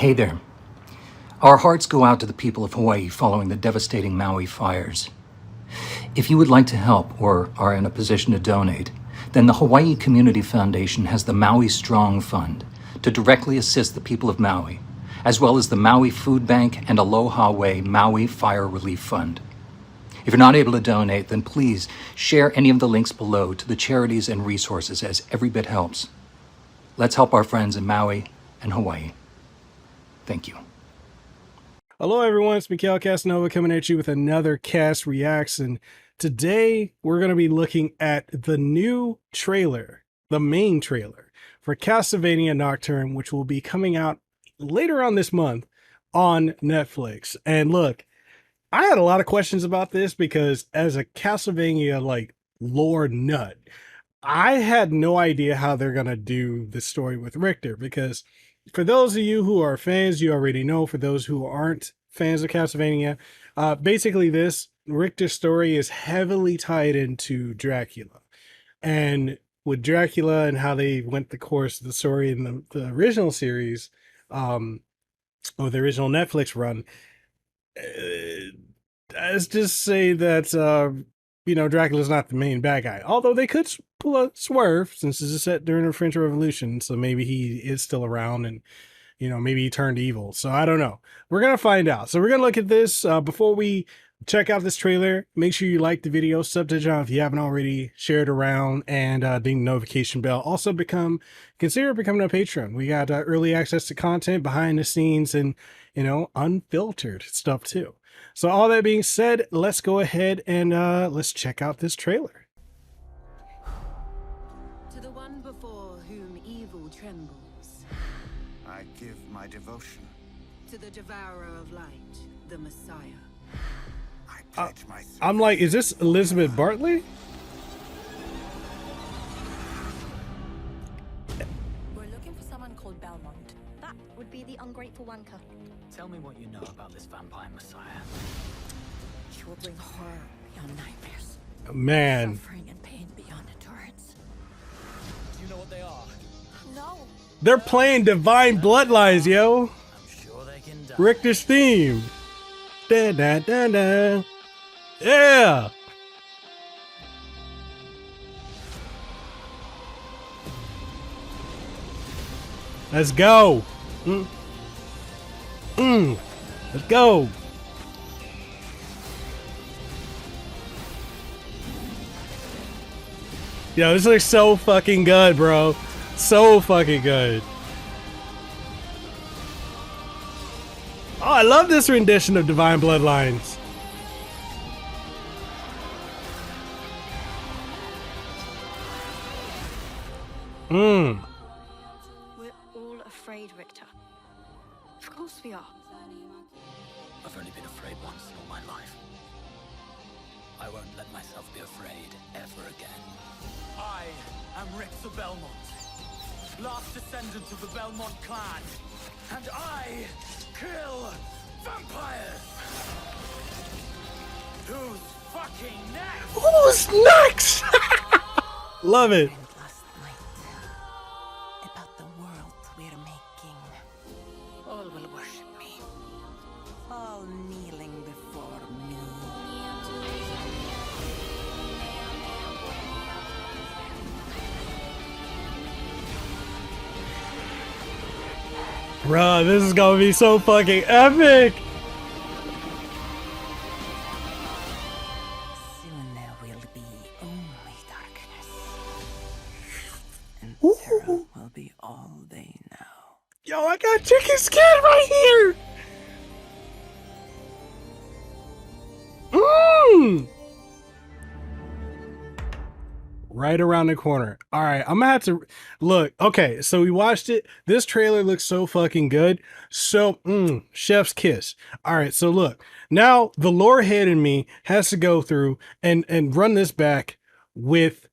Hey there. Our hearts go out to the people of Hawaii following the devastating Maui fires. If you would like to help or are in a position to donate, then the Hawaii Community Foundation has the Maui Strong Fund to directly assist the people of Maui, as well as the Maui Food Bank and Aloha Way Maui Fire Relief Fund. If you're not able to donate, then please share any of the links below to the charities and resources, as every bit helps. Let's help our friends in Maui and Hawaii. Thank you. Hello everyone, it's Mekel Kasanova coming at you with another Cast Reacts, and today we're going to be looking at the new trailer, the main trailer for Castlevania Nocturne, which will be coming out later on this month on Netflix. And look, I had a lot of questions about this because as a Castlevania lore nut, I had no idea how they're going to do the story with Richter, because for those of you who are fans, you already know. For those who aren't fans of Castlevania, basically this Richter story is heavily tied into Dracula. And with Dracula and how they went the course of the story in the original series, or the original Netflix run, let's just say that, Dracula's not the main bad guy. Although they could pull a swerve since this is set during the French Revolution. So maybe he is still around and, maybe he turned evil. So I don't know. We're going to find out. So we're going to look at this. Before we check out this trailer, make sure you like the video, sub to the channel if you haven't already, share it around, and ding the notification bell. Also consider becoming a patron. We got early access to content, behind the scenes, and, unfiltered stuff too. So all that being said, let's go ahead and let's check out this trailer. To the one before whom evil trembles, I give my devotion. to the devourer of light, the Messiah. I pledge myself. I'm like, is this Elizabeth Bartley? We're looking for someone called Belmont. That would be the ungrateful wanker. Tell me what you know about this vampire messiah. She will bring horror beyond nightmares. Man. Suffering and pain beyond endurance. Do you know what they are? No. They're playing Divine Bloodlines, yo. I'm sure they can die. Richter's theme. Da, da, da, da. Yeah. Let's go. Let's go. Yo, this looks so fucking good, bro. So fucking good. Oh, I love this rendition of Divine Bloodlines. We're all afraid, Richter. Of course we are. I've only been afraid once in all my life. I won't let myself be afraid ever again. I am Richter Belmont, last descendant of the Belmont clan, and I kill vampires. Who's fucking next? Who's next? Love it. Last night, about the world we're making. All will worship me. All kneeling before me. Bruh, this is gonna be so fucking epic. Soon there will be only darkness. And terror will be all they know. Yo, I got chicken skin right here. Right around the corner. All right, I'm gonna have to look. Okay, so we watched it. This trailer looks so fucking good. So, chef's kiss. All right, so look. Now the lore head in me has to go through and run this back with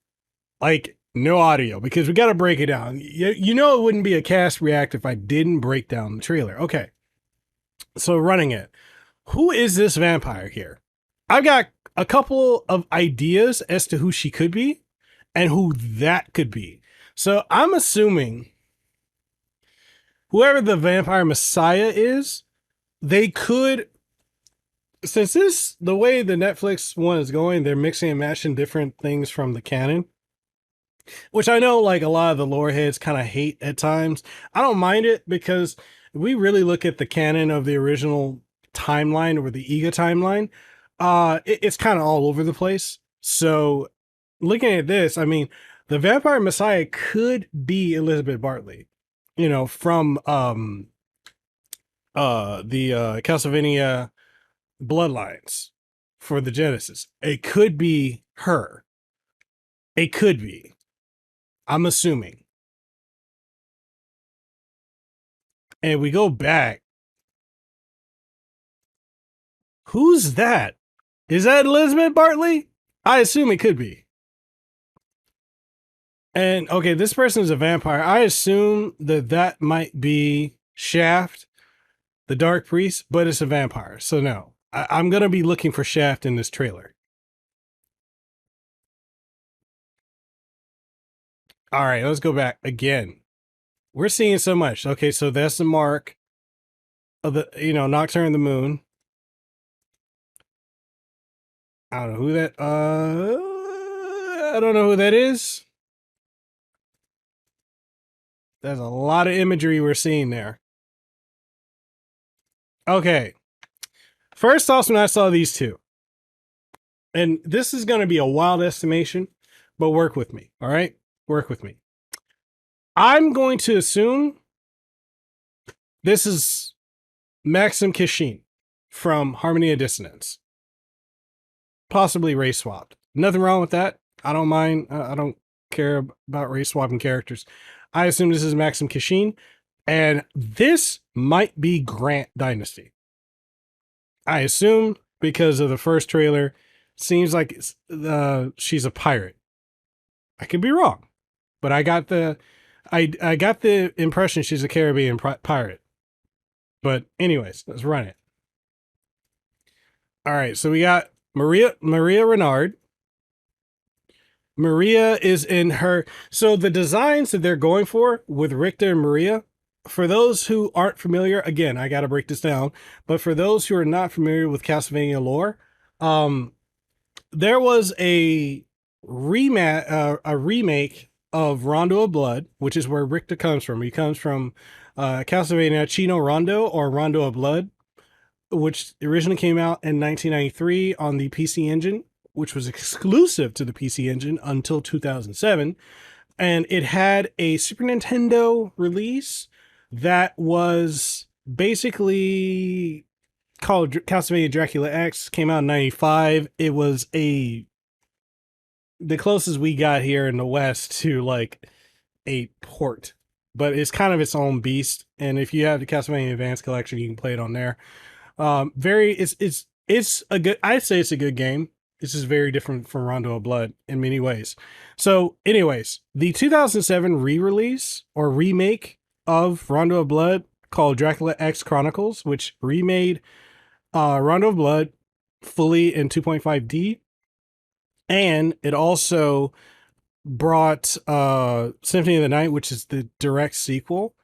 no audio, because we got to break it down. You know, it wouldn't be a cast react if I didn't break down the trailer. Okay, so running it. Who is this vampire here? I've got a couple of ideas as to who she could be and who that could be. So I'm assuming whoever the vampire messiah is, they could, since this, the way the Netflix one is going, they're mixing and matching different things from the canon, which I know like a lot of the lore heads kind of hate at times. I don't mind it because if we really look at the canon of the original timeline or the Ega timeline, it's kind of all over the place. So looking at this, I mean, the vampire messiah could be Elizabeth Bartley, you know, from the Castlevania Bloodlines for the Genesis. It could be her. It could be. I'm assuming. And we go back. Who's that? Is that Elizabeth Bartley? I assume it could be. And okay, this person is a vampire. I assume that that might be Shaft, the Dark Priest, but it's a vampire. So no, I'm going to be looking for Shaft in this trailer. All right, let's go back again. We're seeing so much. Okay, so that's the mark of the, you know, Nocturne the Moon. I don't know who that, I don't know who that is. There's a lot of imagery we're seeing there. Okay. First off, when I saw these two, and this is going to be a wild estimation, but work with me. All right. Work with me. I'm going to assume this is Maxim Kishin from Harmony of Dissonance. Possibly race swapped. Nothing wrong with that. I don't mind. I don't care about race swapping characters. I assume this is Maxim Kishin, and this might be Grant Dynasty. I assume because of the first trailer, seems like she's a pirate. I could be wrong, but I got the impression she's a Caribbean pirate. But anyways, let's run it. All right, so we got Maria Renard. Maria is in her, so the designs that they're going for with Richter and Maria, for those who aren't familiar, again, I got to break this down, but for those who are not familiar with Castlevania lore, there was a remake of Rondo of Blood, which is where Richter comes from. He comes from Castlevania Chino Rondo or Rondo of Blood, which originally came out in 1993 on the PC Engine, which was exclusive to the PC Engine until 2007. And it had a Super Nintendo release that was basically called Castlevania Dracula X. Came out in 95. It was the closest we got here in the West to like a port, but it's kind of its own beast. And if you have the Castlevania Advance Collection, you can play it on there. It's a good, I'd say it's a good game. This is very different from Rondo of Blood in many ways. So anyways, the 2007 re-release or remake of Rondo of Blood called Dracula X Chronicles, which remade Rondo of Blood fully in 2.5D. And it also brought Symphony of the Night, which is the direct sequel.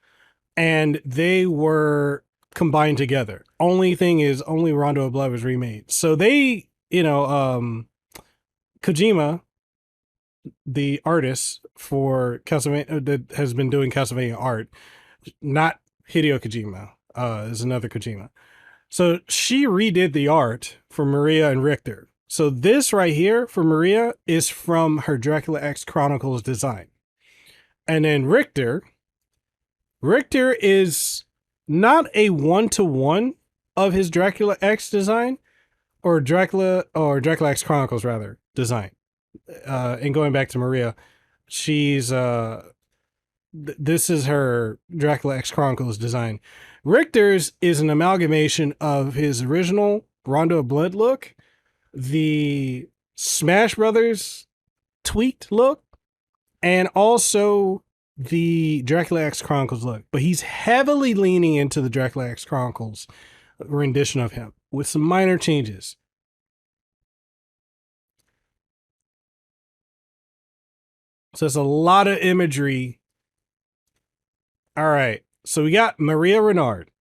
And they were combined together. Only thing is, only Rondo of Blood was remade. So they, you know, Kojima, the artist for Castlevania that has been doing Castlevania art, not Hideo Kojima, is another Kojima. So she redid the art for Maria and Richter. So this right here for Maria is from her Dracula X Chronicles design. And then Richter is not a one-to-one of his Dracula X design, or Dracula X Chronicles rather design. And going back to Maria, she's this is her Dracula X Chronicles design. Richter's is an amalgamation of his original Rondo of Blood look, the Smash Brothers tweaked look, and also the Dracula X Chronicles look. But he's heavily leaning into the Dracula X Chronicles rendition of him with some minor changes. So it's a lot of imagery. All right. So we got Maria Renard.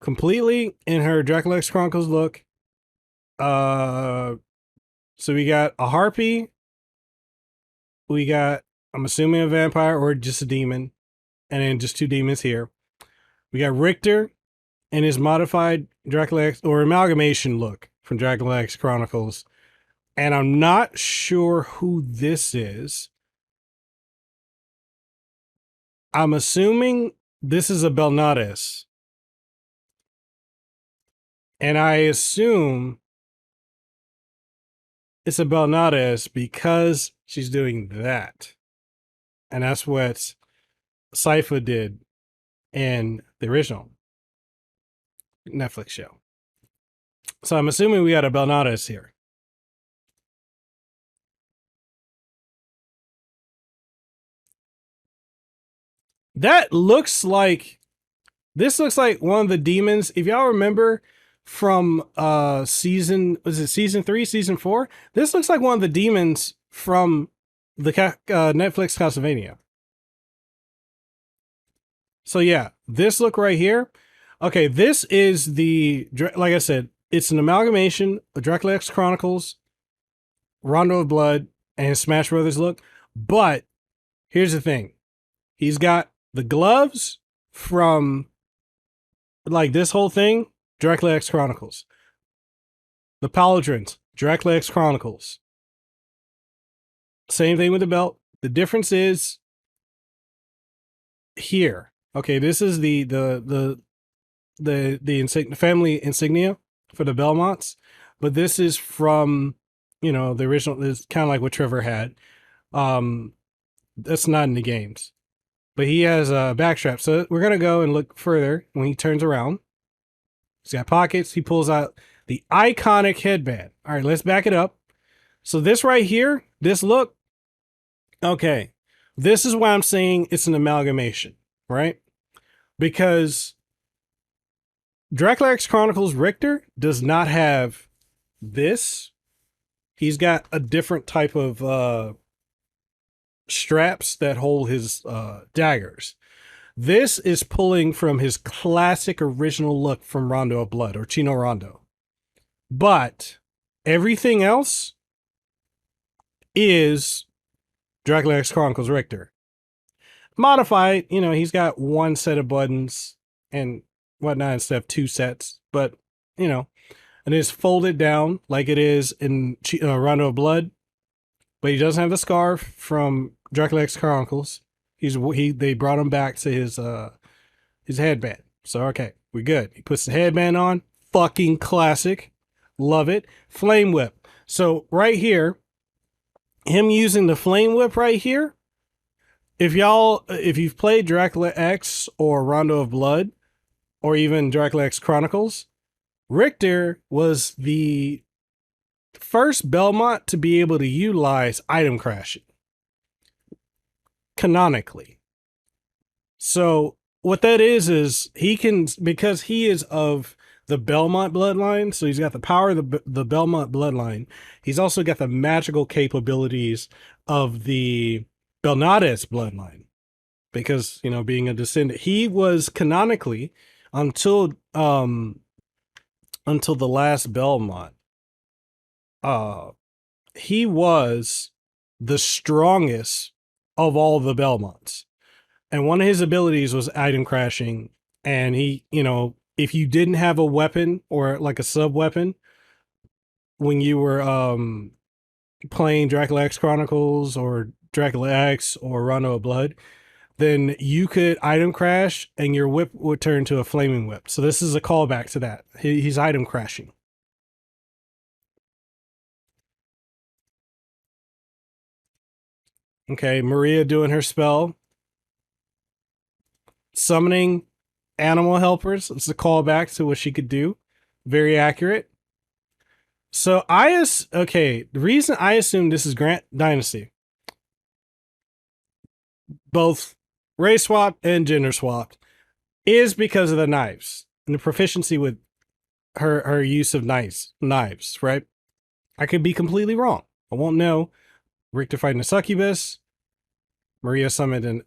Completely in her Dracula X Chronicles look. So we got a harpy. We got, I'm assuming, a vampire or just a demon. And then just 2 demons here. We got Richter in his modified Dracula X or amalgamation look from Dracula X Chronicles. And I'm not sure who this is. I'm assuming this is a Belnades. And I assume it's a Belnades because she's doing that. And that's what Sypha did in the original Netflix show. So I'm assuming we got a Belnades here. That looks like, this looks like one of the demons. If y'all remember from season 3, season 4? This looks like one of the demons from the Netflix Castlevania. So yeah, this look right here. Okay, this is the, like I said, it's an amalgamation of Dracula X Chronicles, Rondo of Blood, and Smash Brothers look. But here's the thing. He's got the gloves from, like, this whole thing, Dracula X Chronicles. The pauldrons, Dracula X Chronicles. Same thing with the belt. The difference is here. Okay, this is the family insignia for the Belmonts, but this is from, you know, the original. It's kind of like what Trevor had. That's not in the games, but he has a backstrap. So we're gonna go and look further when he turns around. He's got pockets. He pulls out the iconic headband. All right, let's back it up. So this right here, this look. Okay, this is why I'm saying it's an amalgamation, right? Because Dracula X Chronicles Richter does not have this. He's got a different type of straps that hold his daggers. This is pulling from his classic original look from Rondo of Blood or Chino Rondo. But everything else is Dracula X Chronicles Richter. Modified, you know, he's got 1 set of buttons and whatnot instead of 2 sets, but, you know, and it's folded down like it is in Rondo of Blood, but he doesn't have the scarf from Dracula X Chronicles. They brought him back to his headband. So, okay, we're good. He puts the headband on. Fucking classic. Love it. Flame whip. So right here, him using the flame whip right here, if you've played Dracula X or Rondo of Blood, or even Dracula X Chronicles, Richter was the first Belmont to be able to utilize item crashing. Canonically. So what that is he can, because he is of the Belmont bloodline, so he's got the power of the Belmont bloodline. He's also got the magical capabilities of the Belnades bloodline. Because, you know, being a descendant, he was canonically until the last Belmont, he was the strongest of all the Belmonts. And one of his abilities was item crashing. And he, you know, if you didn't have a weapon or like a sub weapon when you were playing Dracula X Chronicles or Dracula X or Rondo of Blood, then you could item crash and your whip would turn to a flaming whip. So this is a callback to that. He's item crashing. Okay, Maria doing her spell. Summoning animal helpers. It's a callback to what she could do. Very accurate. So the reason I assume this is Grant Dynasty, both race swapped and gender swapped, is because of the knives and the proficiency with her use of knives, right? I could be completely wrong. I won't know. Richter fighting a succubus. Maria summoned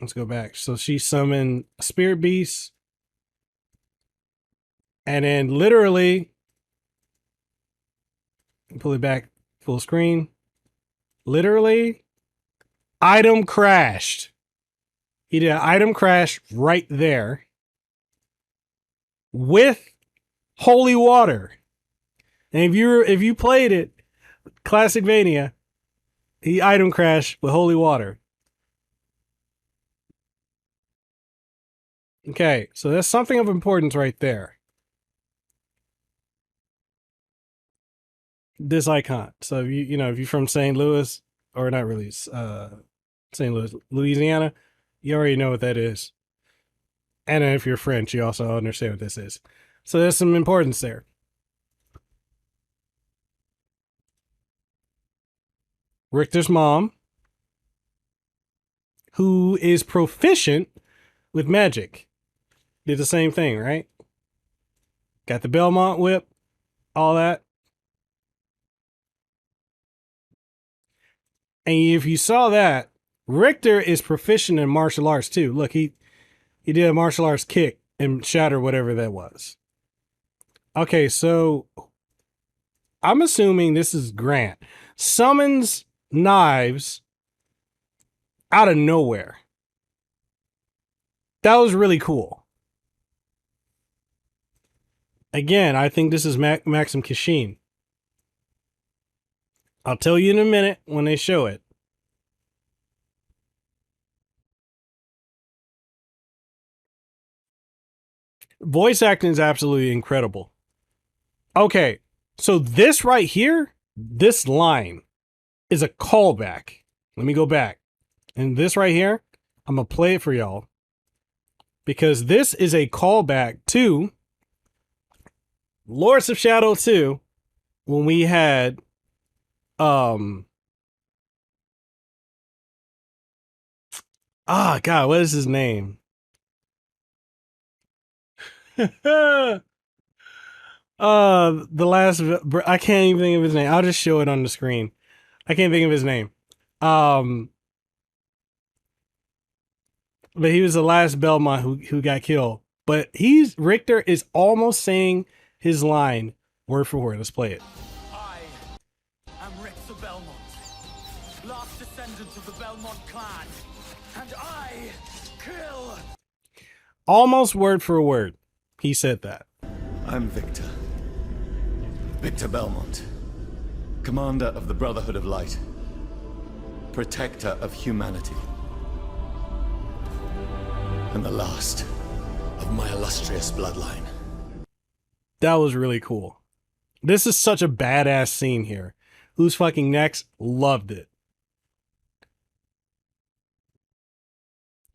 Let's go back. So she summoned a spirit beast. And then literally, pull it back full screen. Literally, item crashed. He did an item crash right there with holy water. And if you played it, Classicvania, he item crashed with holy water. Okay, so that's something of importance right there. This icon. So if if you're from St. Louis, or not really, St. Louis, Louisiana, you already know what that is. And then if you're French, you also understand what this is. So there's some importance there. Richter's mom, who is proficient with magic, did the same thing, right? Got the Belmont whip, all that. And if you saw that, Richter is proficient in martial arts too. Look, he did a martial arts kick and shatter whatever that was. Okay, so I'm assuming this is Grant. Summons knives out of nowhere. That was really cool. Again, I think this is Maxim Kashin. I'll tell you in a minute when they show it. Voice acting is absolutely incredible. Okay, so this right here, this line is a callback. Let me go back. And this right here, I'm going to play it for y'all. Because this is a callback to Lords of Shadow 2 when we had God, what is his name? The last, I can't even think of his name. I'll just show it on the screen. I can't think of his name. But he was the last Belmont who got killed. But Richter is almost saying his line word for word. Let's play it. I am Richter Belmont, last descendant of the Belmont clan, and I kill. Almost word for word, he said that. I'm Victor. Victor Belmont. Commander of the Brotherhood of Light. Protector of humanity. And the last of my illustrious bloodline. That was really cool. This is such a badass scene here. Who's fucking next? Loved it.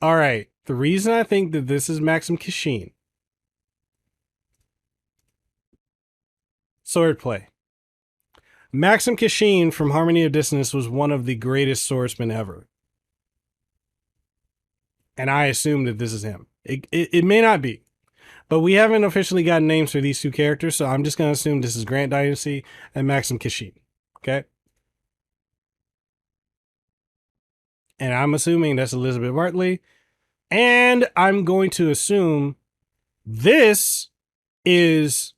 All right. The reason I think that this is Maxim Kashin. Swordplay. Maxim Kashin from Harmony of Dissonance was one of the greatest swordsmen ever. And I assume that this is him. It may not be. But we haven't officially gotten names for these two characters, so I'm just going to assume this is Grant Dynasty and Maxim Kashin. Okay? And I'm assuming that's Elizabeth Bartley. And I'm going to assume this is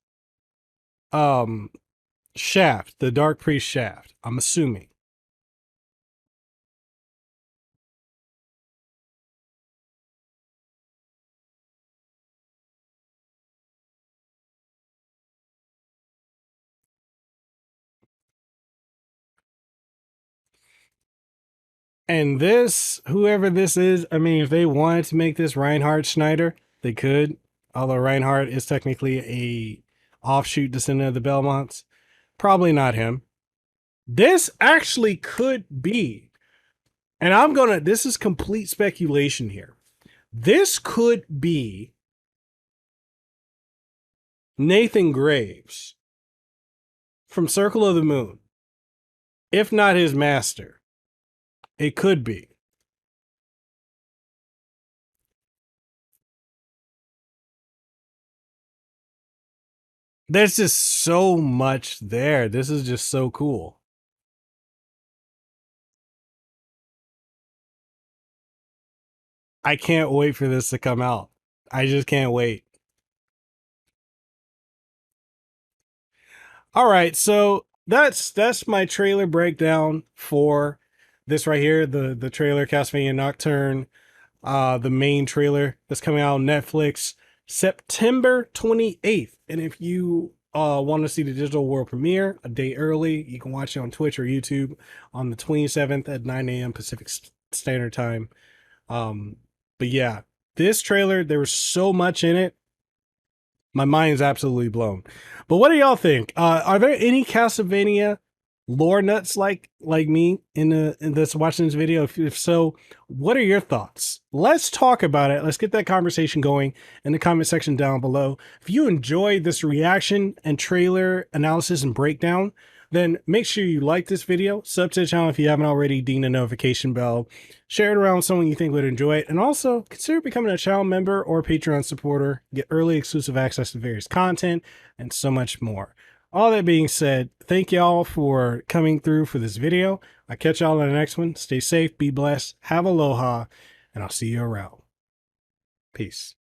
Shaft, the Dark Priest Shaft. I'm assuming. And this, whoever this is, I mean, if they wanted to make this Reinhard Schneider, they could. Although Reinhard is technically a offshoot descendant of the Belmonts. Probably not him. This actually could be, and this is complete speculation here. This could be Nathan Graves from Circle of the Moon. If not his master. It could be. There's just so much there. This is just so cool. I can't wait for this to come out. I just can't wait. All right, so that's my trailer breakdown for this right here, the trailer Castlevania Nocturne, the main trailer that's coming out on Netflix September 28th. And if you want to see the digital world premiere a day early, you can watch it on Twitch or YouTube on the 27th at 9 a.m. Pacific Standard Time. But yeah, this trailer, there was so much in it. My mind is absolutely blown. But what do y'all think? Are there any Castlevania lore nuts like me in this watching this video? If so, what are your thoughts? Let's talk about it. Let's get that conversation going in the comment section down below. If you enjoyed this reaction and trailer analysis and breakdown, then make sure you like this video, sub to the channel if you haven't already, ding the notification bell, share it around with someone you think would enjoy it, and also consider becoming a channel member or Patreon supporter, get early exclusive access to various content, and so much more. All that being said, thank y'all for coming through for this video. I'll catch y'all in the next one. Stay safe, be blessed, have aloha, and I'll see you around. Peace.